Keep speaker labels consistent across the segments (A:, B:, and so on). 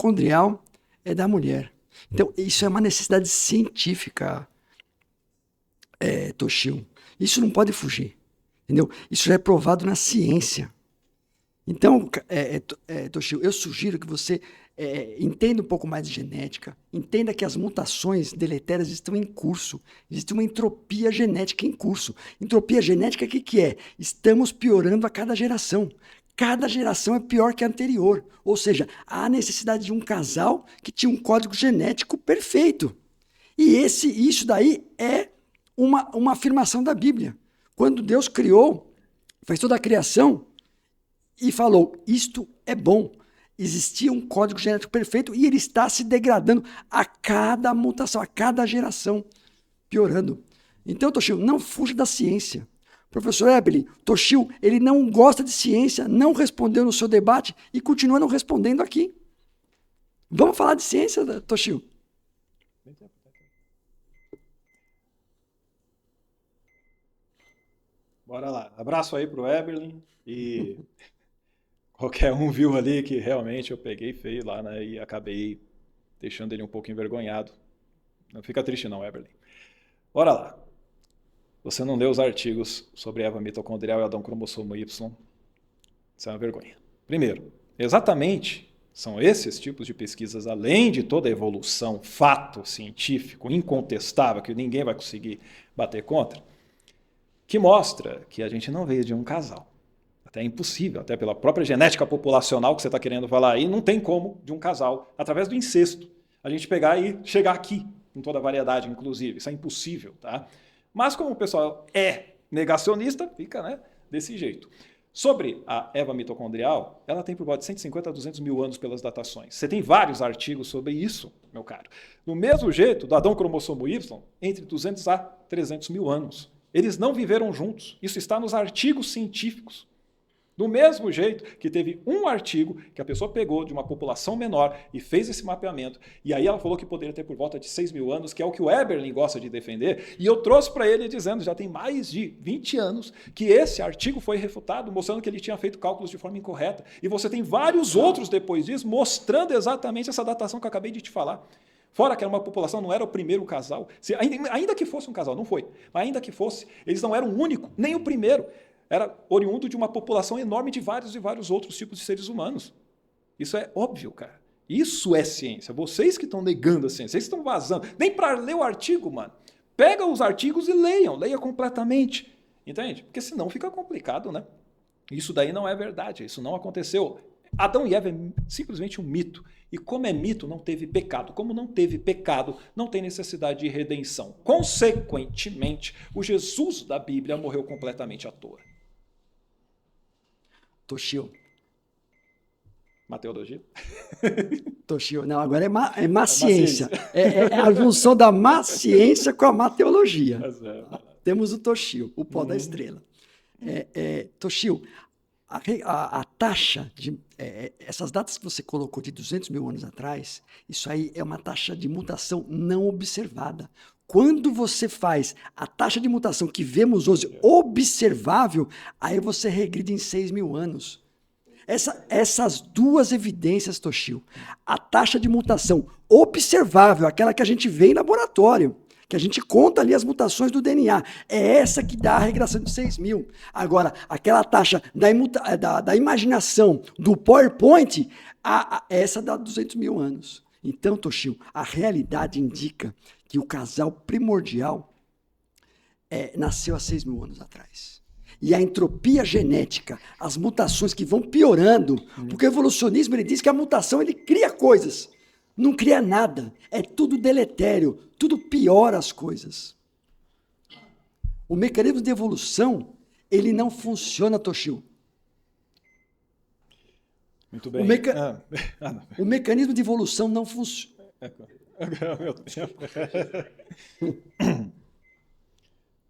A: mitocondrial é da mulher. Então, isso é uma necessidade científica, Toshio. Isso não pode fugir, entendeu? Isso já é provado na ciência. Então, Toshio, eu sugiro que você entenda um pouco mais de genética, entenda que as mutações deletérias estão em curso, existe uma entropia genética em curso. Entropia genética, o que é? Estamos piorando a cada geração. Cada geração é pior que a anterior. Ou seja, há necessidade de um casal que tinha um código genético perfeito. E isso daí é uma afirmação da Bíblia. Quando Deus criou, fez toda a criação e falou, isto é bom. Existia um código genético perfeito e ele está se degradando a cada mutação, a cada geração, piorando. Então, Toshio, não fuja da ciência. Professor Eberlin, Toshio, ele não gosta de ciência, não respondeu no seu debate e continua não respondendo aqui. Vamos falar de ciência, Toshio?
B: Bora lá. Abraço aí pro Eberlin e qualquer um viu ali que realmente eu peguei feio lá, né, e acabei deixando ele um pouco envergonhado. Não fica triste não, Eberlin. Bora lá. Você não leu os artigos sobre Eva mitocondrial e Adão cromossomo Y. Isso é uma vergonha. Primeiro, exatamente são esses tipos de pesquisas, além de toda a evolução, fato científico, incontestável, que ninguém vai conseguir bater contra, que mostra que a gente não veio de um casal. Até é impossível, até pela própria genética populacional que você está querendo falar aí, não tem como de um casal, através do incesto, a gente pegar e chegar aqui, com toda a variedade, inclusive. Isso é impossível, tá? Mas como o pessoal é negacionista, fica, né, desse jeito. Sobre a Eva mitocondrial, ela tem por volta de 150 a 200 mil anos pelas datações. Você tem vários artigos sobre isso, meu caro. Do mesmo jeito, do Adão cromossomo Y, entre 200 a 300 mil anos. Eles não viveram juntos. Isso está nos artigos científicos. Do mesmo jeito que teve um artigo que a pessoa pegou de uma população menor e fez esse mapeamento, e aí ela falou que poderia ter por volta de 6 mil anos, que é o que o Eberlin gosta de defender, e eu trouxe para ele dizendo, já tem mais de 20 anos, que esse artigo foi refutado, mostrando que ele tinha feito cálculos de forma incorreta. E você tem vários outros depois disso, mostrando exatamente essa datação que eu acabei de te falar. Fora que era uma população, não era o primeiro casal. Ainda que fosse um casal, não foi, mas ainda que fosse, eles não eram o único, nem o primeiro. Era oriundo de uma população enorme de vários e vários outros tipos de seres humanos. Isso é óbvio, cara. Isso é ciência. Vocês que estão negando a ciência, vocês estão vazando. Nem para ler o artigo, mano. Pega os artigos e leiam, leia completamente. Entende? Porque senão fica complicado, né? Isso daí não é verdade, isso não aconteceu. Adão e Eva é simplesmente um mito. E como é mito, não teve pecado. Como não teve pecado, não tem necessidade de redenção. Consequentemente, o Jesus da Bíblia morreu completamente à toa.
A: Toshio.
B: Mateologia?
A: Toshio. Não, agora é má ciência. É a junção da má ciência com a mateologia. Temos o Toshio, o pó da estrela. Toshio, a taxa de... essas datas que você colocou de 200 mil anos atrás, isso aí é uma taxa de mutação não observada. Quando você faz a taxa de mutação que vemos hoje observável, aí você regride em 6 mil anos. Essas duas evidências, Toshio, a taxa de mutação observável, aquela que a gente vê em laboratório, que a gente conta ali as mutações do DNA, é essa que dá a regressão de 6 mil. Agora, aquela taxa da imaginação do PowerPoint, essa dá 200 mil anos. Então, Toshio, a realidade indica que o casal primordial nasceu há 6 mil anos atrás. E a entropia genética, as mutações que vão piorando, porque o evolucionismo ele diz que a mutação ele cria coisas, não cria nada, é tudo deletério, tudo piora as coisas. O mecanismo de evolução, ele não funciona, Toshio.
B: Muito bem.
A: O mecanismo de evolução não funciona.
B: Meu tempo.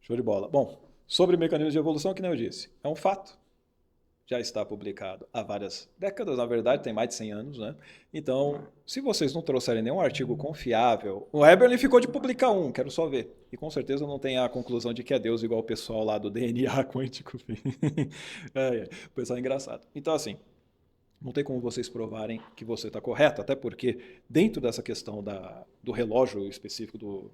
B: Show de bola. Bom, sobre mecanismos de evolução, que nem eu disse, é um fato. Já está publicado há várias décadas, na verdade, tem mais de 100 anos, né? Então, se vocês não trouxerem nenhum artigo confiável, o Eberlin ficou de publicar um, quero só ver. E com certeza não tem a conclusão de que é Deus igual o pessoal lá do DNA quântico. O pessoal é engraçado. Então, assim, Não tem como vocês provarem que você está correto, até porque dentro dessa questão do relógio específico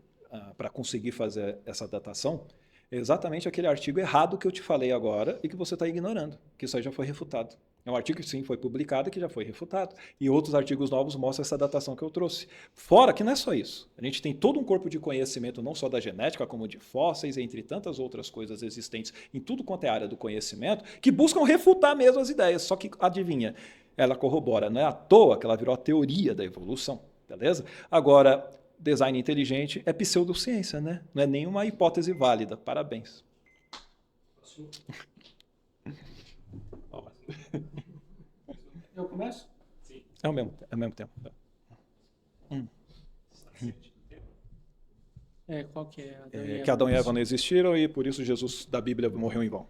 B: para conseguir fazer essa datação, é exatamente aquele artigo errado que eu te falei agora e que você está ignorando, que isso aí já foi refutado. É um artigo que sim foi publicado e que já foi refutado. E outros artigos novos mostram essa datação que eu trouxe. Fora que não é só isso. A gente tem todo um corpo de conhecimento, não só da genética, como de fósseis, entre tantas outras coisas existentes em tudo quanto é área do conhecimento, que buscam refutar mesmo as ideias. Só que, adivinha, ela corrobora. Não é à toa que ela virou a teoria da evolução. Beleza? Agora, design inteligente é pseudociência, né? Não é nenhuma hipótese válida. Parabéns.
C: Eu começo? Sim.
B: É o mesmo tempo.
C: Qual que é?
B: Que Adão e Eva não existiram e por isso Jesus da Bíblia morreu em vão.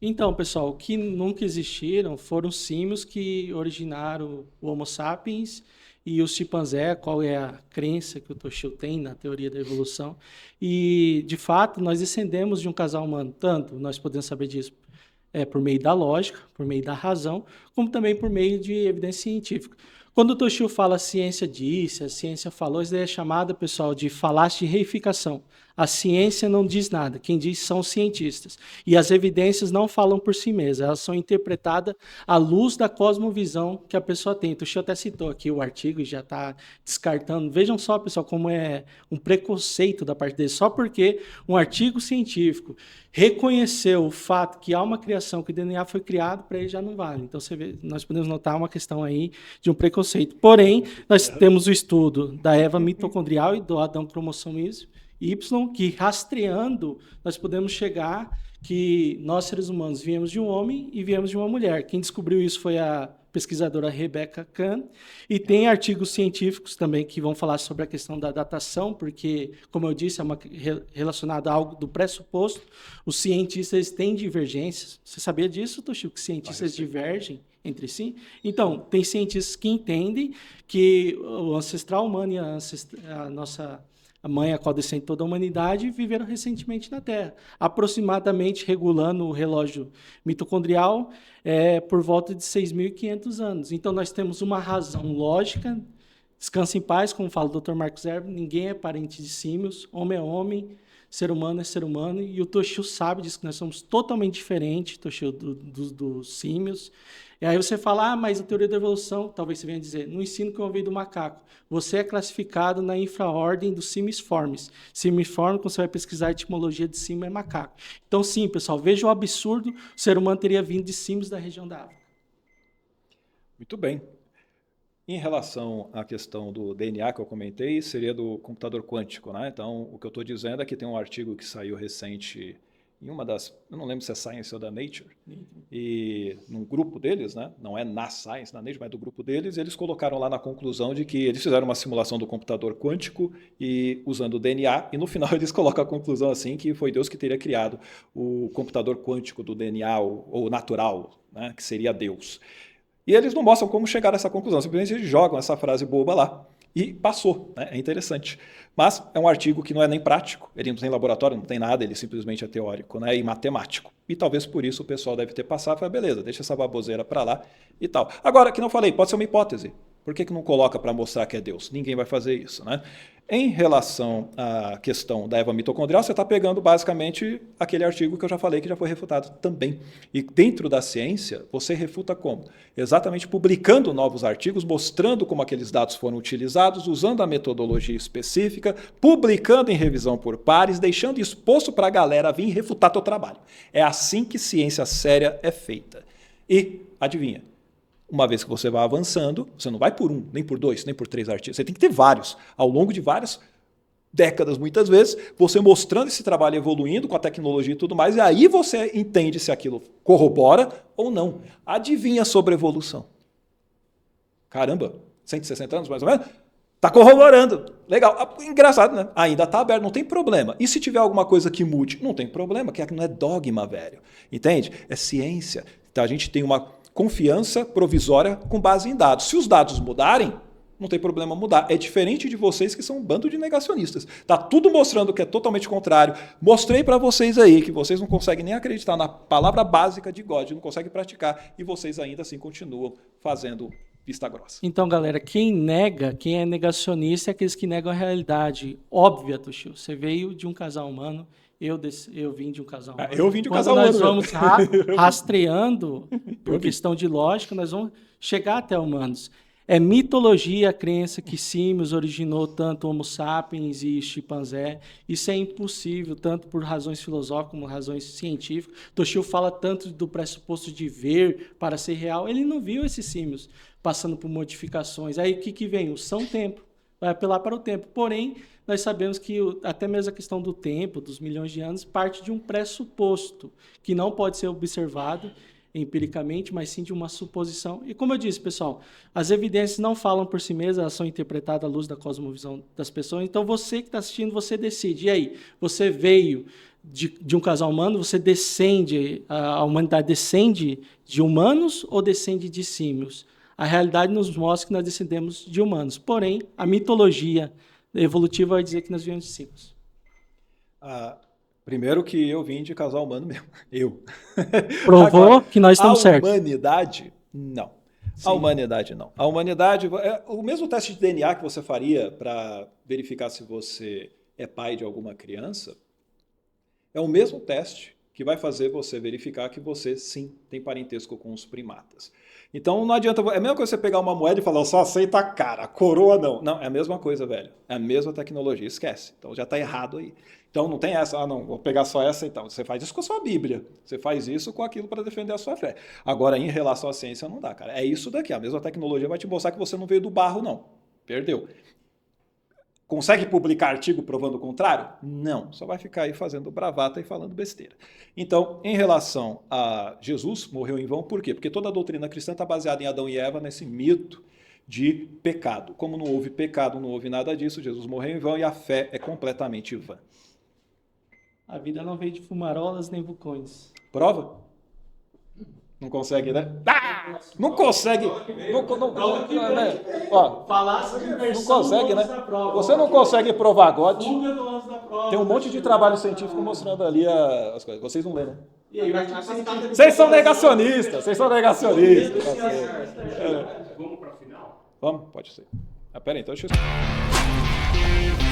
C: Então, pessoal, o que nunca existiram foram os símios que originaram o Homo sapiens e os chimpanzés, qual é a crença que o Toshio tem na teoria da evolução. E, de fato, nós descendemos de um casal humano. Tanto nós podemos saber disso por meio da lógica, por meio da razão, como também por meio de evidência científica. Quando o Toshio fala a ciência disse, a ciência falou, isso daí é chamada, pessoal, de falácia de reificação. A ciência não diz nada, quem diz são os cientistas. E as evidências não falam por si mesmas, elas são interpretadas à luz da cosmovisão que a pessoa tem. O Toshio até citou aqui o artigo e já está descartando. Vejam só, pessoal, como é um preconceito da parte dele. Só porque um artigo científico reconheceu o fato que há uma criação, que o DNA foi criado, para ele já não vale. Então, você vê, nós podemos notar uma questão aí de um preconceito. Porém, nós temos o estudo da Eva mitocondrial e do Adão cromossomo Y, que rastreando, nós podemos chegar que nós, seres humanos, viemos de um homem e viemos de uma mulher. Quem descobriu isso foi a pesquisadora Rebecca Kahn, e tem artigos científicos também que vão falar sobre a questão da datação, porque, como eu disse, é relacionado a algo do pressuposto. Os cientistas têm divergências. Você sabia disso, Toshio, que cientistas divergem entre si? Então, tem cientistas que entendem que o ancestral humano e a nossa mãe, a qual descende toda a humanidade, viveram recentemente na Terra, aproximadamente, regulando o relógio mitocondrial, por volta de 6.500 anos. Então, nós temos uma razão lógica. Descanse em paz, como fala o Dr. Marcos Erbo, ninguém é parente de símios, homem é homem, ser humano é ser humano, e o Toshio sabe disso, que nós somos totalmente diferentes, Toshio, dos símios. E aí você fala, mas a teoria da evolução, talvez você venha dizer, no ensino que eu ouvi do macaco, você é classificado na infraordem dos simiformes. Simiforme, quando você vai pesquisar a etimologia de símio, é macaco. Então, sim, pessoal, veja o absurdo, o ser humano teria vindo de símios da região da África.
B: Muito bem. Em relação à questão do DNA que eu comentei, seria do computador quântico, né? Então, o que eu estou dizendo é que tem um artigo que saiu recente em uma das, eu não lembro se é Science ou da Nature, e num grupo deles, né? Não é na Science, na Nature, mas do grupo deles, eles colocaram lá na conclusão de que eles fizeram uma simulação do computador quântico e usando o DNA, e no final eles colocam a conclusão assim que foi Deus que teria criado o computador quântico do DNA, ou natural, né? Que seria Deus. E eles não mostram como chegar a essa conclusão, simplesmente eles jogam essa frase boba lá e passou, né? É interessante. Mas é um artigo que não é nem prático, ele não tem laboratório, não tem nada, ele simplesmente é teórico, né? E matemático. E talvez por isso o pessoal deve ter passado e falar, beleza, deixa essa baboseira para lá e tal. Agora, que não falei, pode ser uma hipótese. Por que não coloca para mostrar que é Deus? Ninguém vai fazer isso, né? Em relação à questão da Eva mitocondrial, você está pegando basicamente aquele artigo que eu já falei que já foi refutado também. E dentro da ciência, você refuta como? Exatamente publicando novos artigos, mostrando como aqueles dados foram utilizados, usando a metodologia específica, publicando em revisão por pares, deixando exposto para a galera vir refutar teu trabalho. É assim que ciência séria é feita. E, adivinha? Uma vez que você vai avançando, você não vai por um, nem por dois, nem por três artigos. Você tem que ter vários. Ao longo de várias décadas, muitas vezes, você mostrando esse trabalho evoluindo com a tecnologia e tudo mais, e aí você entende se aquilo corrobora ou não. Adivinha sobre evolução. Caramba, 160 anos mais ou menos? Está corroborando. Legal. Engraçado, né? Ainda está aberto, não tem problema. E se tiver alguma coisa que mude? Não tem problema, que não é dogma, velho. Entende? É ciência. Então a gente tem uma confiança provisória com base em dados. Se os dados mudarem, não tem problema mudar. É diferente de vocês que são um bando de negacionistas. Tá tudo mostrando que é totalmente contrário. Mostrei para vocês aí que vocês não conseguem nem acreditar na palavra básica de God, não conseguem praticar, e vocês ainda assim continuam fazendo vista grossa.
C: Então, galera, quem é negacionista é aqueles que negam a realidade óbvia, Toshio. Você veio de um casal humano, eu vim de um casal humano.
B: Eu vim de um
C: Quando
B: casal humano.
C: nós vamos rastreando, por questão de lógica, nós vamos chegar até humanos. É mitologia a crença que símios originou tanto Homo sapiens e chimpanzé. Isso é impossível, tanto por razões filosóficas como razões científicas. Toshio fala tanto do pressuposto de ver para ser real. Ele não viu esses símios passando por modificações. Aí o que vem? O São-Tempo. Vai apelar para o tempo. Porém, nós sabemos que até mesmo a questão do tempo, dos milhões de anos, parte de um pressuposto que não pode ser observado empiricamente, mas sim de uma suposição. E como eu disse, pessoal, as evidências não falam por si mesmas, elas são interpretadas à luz da cosmovisão das pessoas. Então, você que está assistindo, você decide. E aí, você veio de um casal humano, você descende, a humanidade descende de humanos ou descende de símios? A realidade nos mostra que nós descendemos de humanos. Porém, a mitologia evolutiva vai dizer que nós viemos de símios.
B: Primeiro que eu vim de casal humano mesmo. Eu.
C: Provou agora, que nós estamos certos.
B: A humanidade, não. Sim. A humanidade, não. A humanidade, o mesmo teste de DNA que você faria para verificar se você é pai de alguma criança, é o mesmo teste que vai fazer você verificar que você, sim, tem parentesco com os primatas. Então, não adianta... É a mesma coisa você pegar uma moeda e falar, eu só aceito a cara, a coroa não. Não, é a mesma coisa, velho. É a mesma tecnologia, esquece. Então, já está errado aí. Então, não tem essa, não, vou pegar só essa e tal. Você faz isso com a sua Bíblia. Você faz isso com aquilo para defender a sua fé. Agora, em relação à ciência, não dá, cara. É isso daqui. A mesma tecnologia vai te mostrar que você não veio do barro, não. Perdeu. Consegue publicar artigo provando o contrário? Não. Só vai ficar aí fazendo bravata e falando besteira. Então, em relação a Jesus, morreu em vão, por quê? Porque toda a doutrina cristã está baseada em Adão e Eva, nesse mito de pecado. Como não houve pecado, não houve nada disso, Jesus morreu em vão e a fé é completamente vã.
C: A vida não veio de fumarolas nem vulcões.
B: Prova? Não consegue, né? Ah! Não consegue. Não consegue, né? Você não consegue provar God. Tem um monte de trabalho científico mostrando ali as coisas. Vocês não lêem, né? Vocês são negacionistas. Vocês são negacionistas.
D: Vamos para a final?
B: Vamos? Pode ser. Pera aí, então deixa eu...